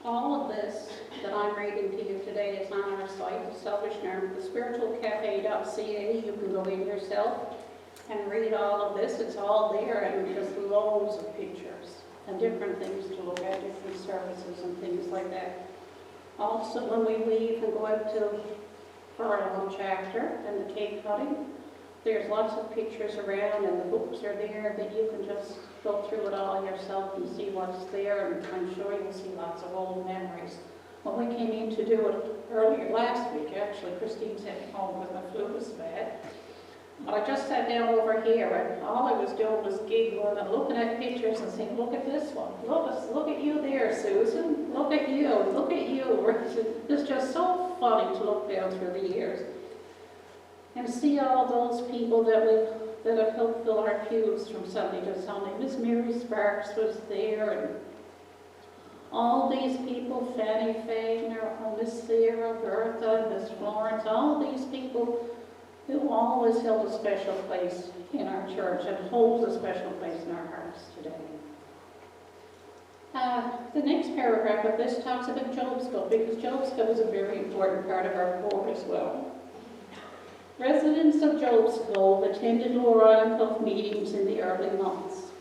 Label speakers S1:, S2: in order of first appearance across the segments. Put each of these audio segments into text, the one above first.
S1: All of this that I'm reading to you today is on our site, the selfish nerve, the spiritualcafe.ca. You can go in yourself and read all of this. It's all there, and there's loads of pictures and different things to look at, different services and things like that. Also, when we leave and go out for our lunch after and the cake cutting, there's lots of pictures around, and the books are there that you can just go through it all yourself and see what's there, and I'm sure you'll see lots of old memories. When we came in to do it earlier last week, actually, Christine sent me home because my flu was bad. But I just sat down over here, and all I was doing was giggling and looking at pictures and saying, look at this one, look at you there, Susan, look at you, look at you. It's just so funny to look down through the years and see all those people that have helped fill our pews from Sunday to Sunday. Miss Mary Sparks was there, and all these people, Fanny Fagner, Miss Sarah, Bertha, Miss Florence, all these people who always held a special place in our church and holds a special place in our hearts today. The next paragraph of this talks about Job's Cove, because Job's Cove is a very important part of our cove as well. Residents of Job's Cove attended Lower Island Cove meetings in the early months.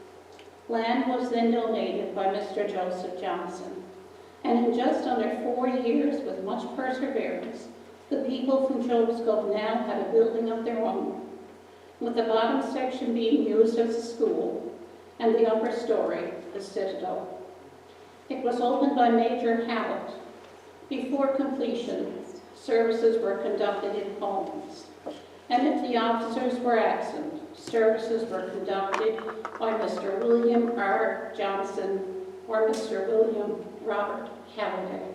S1: Land was then donated by Mr. Joseph Johnson, and in just under 4 years, with much perseverance, the people from Job's Cove now had a building of their own, with the bottom section being used as a school, and the upper story, the citadel. It was opened by Major Hallett. Before completion, services were conducted in homes, and if the officers were absent, services were conducted by Mr. William R. Johnson or Mr. William Robert Halliday.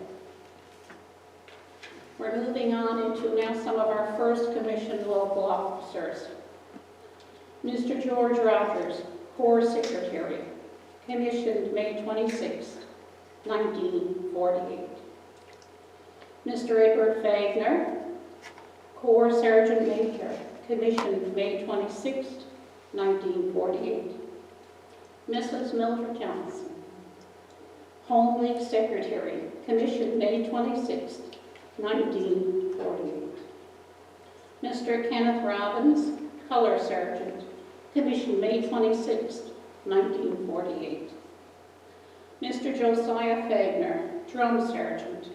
S1: We're moving on into now some of our first commissioned local officers. Mr. George Rogers, Corps Secretary, commissioned May 26, 1948. Mr. Edward Fagner, Corps Sergeant Major, commissioned May 26, 1948. Mrs. Mildred Johnson, Home League Secretary, commissioned May 26, 1948. Mr. Kenneth Robbins, Color Sergeant, commissioned May 26, 1948. Mr. Josiah Fagner, Drum Sergeant,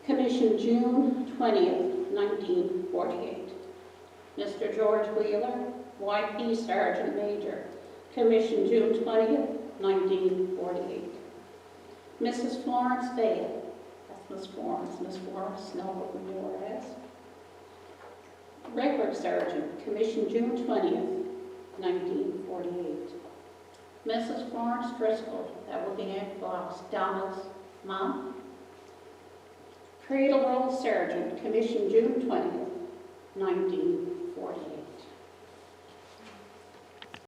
S1: commissioned June 20th, 1948. Mr. George Wheeler, YP Sergeant Major, commissioned June 20th, 1948. Mrs. Florence Vale, that's Miss Florence. Miss Florence, know what we knew her as. Record Sergeant, commissioned June 20th, 1948. Mrs. Florence Driscoll, that will be Aunt Fox, Donna's mom. Cradle Roll Sergeant, commissioned June 20th, 1948.